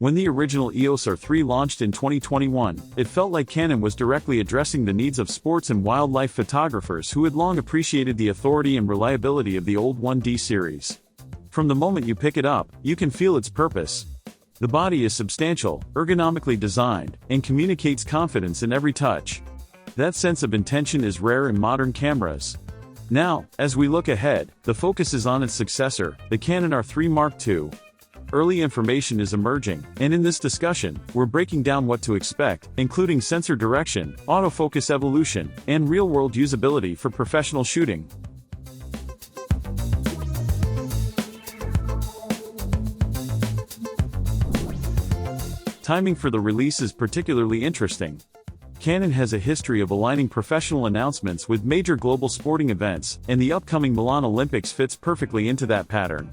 When the original EOS R3 launched in 2021, it felt like Canon was directly addressing the needs of sports and wildlife photographers who had long appreciated the authority and reliability of the old 1D series. From the moment you pick it up, you can feel its purpose. The body is substantial, ergonomically designed, and communicates confidence in every touch. That sense of intention is rare in modern cameras. Now, as we look ahead, the focus is on its successor, the Canon R3 Mark II. Early information is emerging, and in this discussion, we're breaking down what to expect, including sensor direction, autofocus evolution, and real-world usability for professional shooting. Timing for the release is particularly interesting. Canon has a history of aligning professional announcements with major global sporting events, and the upcoming Milan Olympics fits perfectly into that pattern.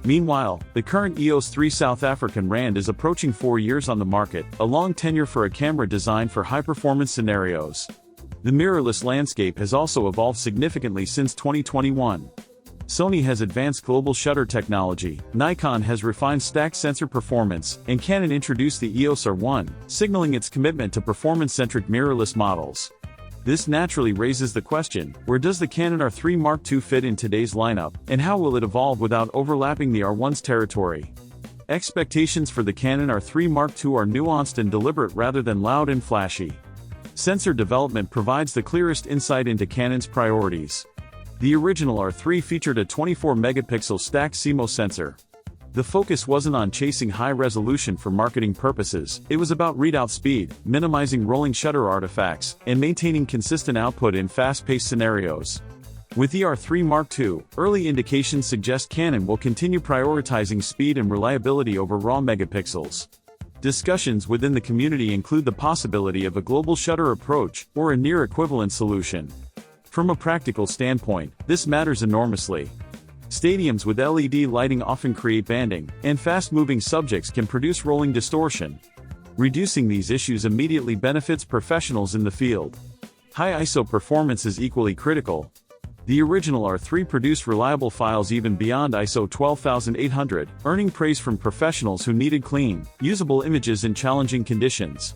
Meanwhile, the current EOS R3 South African Rand is approaching 4 years on the market, a long tenure for a camera designed for high-performance scenarios. The mirrorless landscape has also evolved significantly since 2021. Sony has advanced global shutter technology, Nikon has refined stacked sensor performance, and Canon introduced the EOS R1, signaling its commitment to performance-centric mirrorless models. This naturally raises the question, where does the Canon R3 Mark II fit in today's lineup, and how will it evolve without overlapping the R1's territory? Expectations for the Canon R3 Mark II are nuanced and deliberate rather than loud and flashy. Sensor development provides the clearest insight into Canon's priorities. The original R3 featured a 24-megapixel stacked CMOS sensor. The focus wasn't on chasing high resolution for marketing purposes, it was about readout speed, minimizing rolling shutter artifacts, and maintaining consistent output in fast-paced scenarios. With the R3 Mark II, early indications suggest Canon will continue prioritizing speed and reliability over raw megapixels. Discussions within the community include the possibility of a global shutter approach, or a near-equivalent solution. From a practical standpoint, this matters enormously. Stadiums with LED lighting often create banding, and fast-moving subjects can produce rolling distortion. Reducing these issues immediately benefits professionals in the field. High ISO performance is equally critical. The original R3 produced reliable files even beyond ISO 12800, earning praise from professionals who needed clean, usable images in challenging conditions.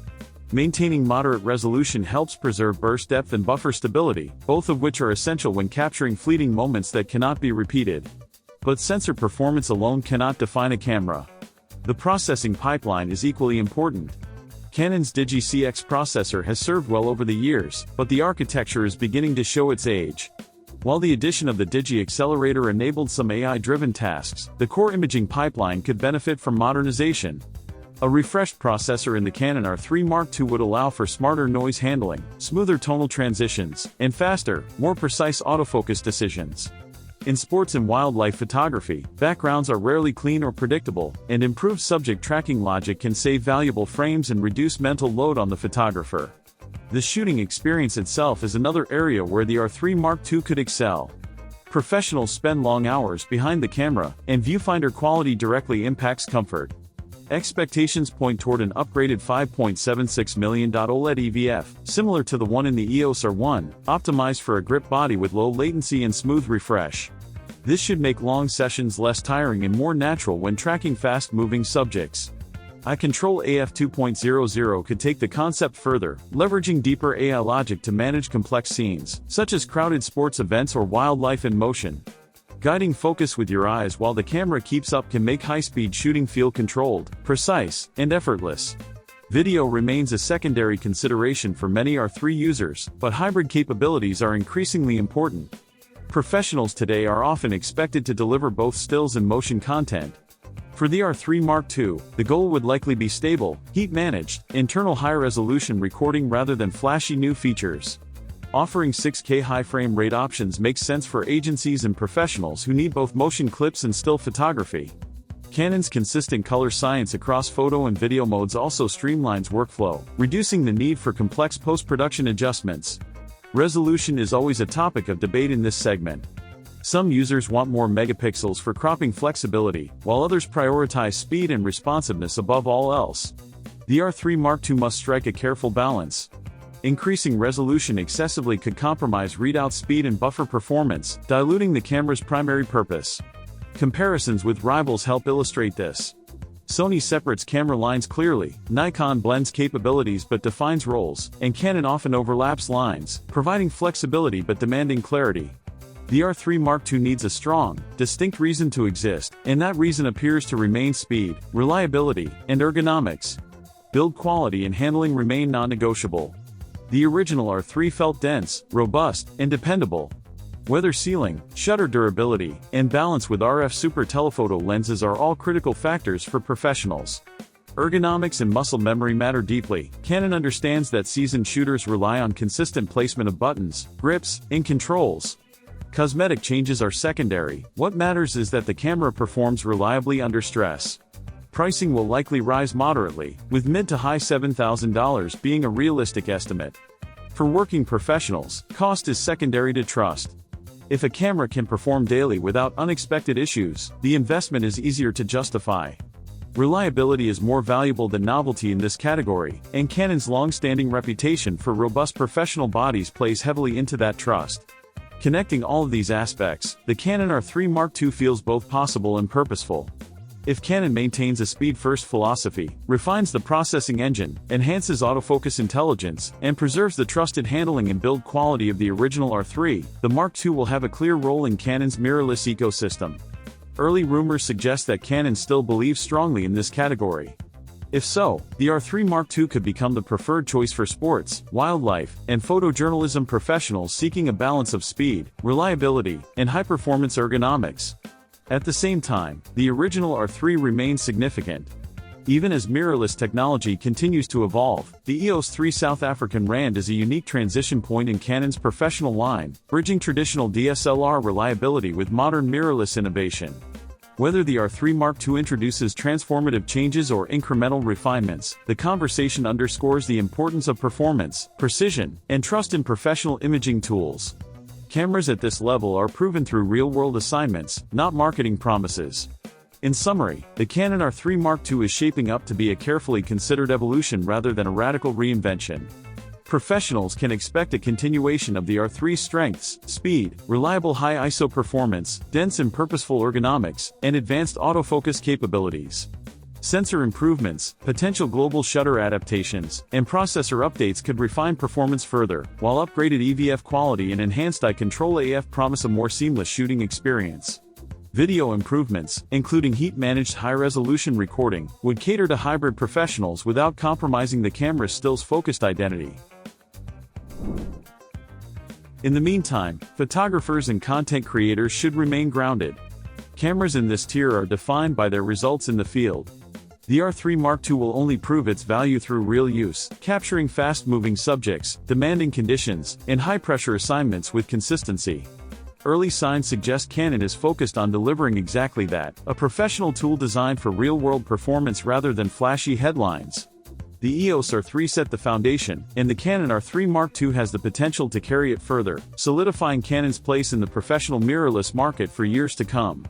Maintaining moderate resolution helps preserve burst depth and buffer stability, both of which are essential when capturing fleeting moments that cannot be repeated. But sensor performance alone cannot define a camera. The processing pipeline is equally important. Canon's Digi-CX processor has served well over the years, but the architecture is beginning to show its age. While the addition of the Digi accelerator enabled some AI-driven tasks, the core imaging pipeline could benefit from modernization. A refreshed processor in the Canon R3 Mark II would allow for smarter noise handling, smoother tonal transitions, and faster, more precise autofocus decisions. In sports and wildlife photography, backgrounds are rarely clean or predictable, and improved subject tracking logic can save valuable frames and reduce mental load on the photographer. The shooting experience itself is another area where the R3 Mark II could excel. Professionals spend long hours behind the camera, and viewfinder quality directly impacts comfort. Expectations point toward an upgraded 5.76 million OLED EVF, similar to the one in the EOS R1, optimized for a grip body with low latency and smooth refresh. This should make long sessions less tiring and more natural when tracking fast-moving subjects. iControl AF 2.00 could take the concept further, leveraging deeper AI logic to manage complex scenes, such as crowded sports events or wildlife in motion. Guiding focus with your eyes while the camera keeps up can make high-speed shooting feel controlled, precise, and effortless. Video remains a secondary consideration for many R3 users, but hybrid capabilities are increasingly important. Professionals today are often expected to deliver both stills and motion content. For the R3 Mark II, the goal would likely be stable, heat-managed, internal high-resolution recording rather than flashy new features. Offering 6K high frame rate options makes sense for agencies and professionals who need both motion clips and still photography. Canon's consistent color science across photo and video modes also streamlines workflow, reducing the need for complex post-production adjustments. Resolution is always a topic of debate in this segment. Some users want more megapixels for cropping flexibility, while others prioritize speed and responsiveness above all else. The R3 Mark II must strike a careful balance. Increasing resolution excessively could compromise readout speed and buffer performance, diluting the camera's primary purpose. Comparisons with rivals help illustrate this. Sony separates camera lines clearly, Nikon blends capabilities but defines roles, and Canon often overlaps lines, providing flexibility but demanding clarity. The R3 Mark II needs a strong, distinct reason to exist, and that reason appears to remain speed, reliability, and ergonomics. Build quality and handling remain non-negotiable. The original R3 felt dense, robust, and dependable. Weather sealing, shutter durability, and balance with RF super telephoto lenses are all critical factors for professionals. Ergonomics and muscle memory matter deeply. Canon understands that seasoned shooters rely on consistent placement of buttons, grips, and controls. Cosmetic changes are secondary. What matters is that the camera performs reliably under stress. Pricing will likely rise moderately, with mid to high $7,000 being a realistic estimate. For working professionals, cost is secondary to trust. If a camera can perform daily without unexpected issues, the investment is easier to justify. Reliability is more valuable than novelty in this category, and Canon's long-standing reputation for robust professional bodies plays heavily into that trust. Connecting all of these aspects, the Canon R3 Mark II feels both possible and purposeful. If Canon maintains a speed-first philosophy, refines the processing engine, enhances autofocus intelligence, and preserves the trusted handling and build quality of the original R3, the Mark II will have a clear role in Canon's mirrorless ecosystem. Early rumors suggest that Canon still believes strongly in this category. If so, the R3 Mark II could become the preferred choice for sports, wildlife, and photojournalism professionals seeking a balance of speed, reliability, and high-performance ergonomics. At the same time, the original R3 remains significant. Even as mirrorless technology continues to evolve, the EOS R3 South African Rand is a unique transition point in Canon's professional line, bridging traditional DSLR reliability with modern mirrorless innovation. Whether the R3 Mark II introduces transformative changes or incremental refinements, the conversation underscores the importance of performance, precision, and trust in professional imaging tools. Cameras at this level are proven through real-world assignments, not marketing promises. In summary, the Canon R3 Mark II is shaping up to be a carefully considered evolution rather than a radical reinvention. Professionals can expect a continuation of the R3's strengths, speed, reliable high ISO performance, dense and purposeful ergonomics, and advanced autofocus capabilities. Sensor improvements, potential global shutter adaptations, and processor updates could refine performance further, while upgraded EVF quality and enhanced eye control AF promise a more seamless shooting experience. Video improvements, including heat-managed high-resolution recording, would cater to hybrid professionals without compromising the camera's stills-focused identity. In the meantime, photographers and content creators should remain grounded. Cameras in this tier are defined by their results in the field. The R3 Mark II will only prove its value through real use, capturing fast-moving subjects, demanding conditions, and high-pressure assignments with consistency. Early signs suggest Canon is focused on delivering exactly that, a professional tool designed for real-world performance rather than flashy headlines. The EOS R3 set the foundation, and the Canon R3 Mark II has the potential to carry it further, solidifying Canon's place in the professional mirrorless market for years to come.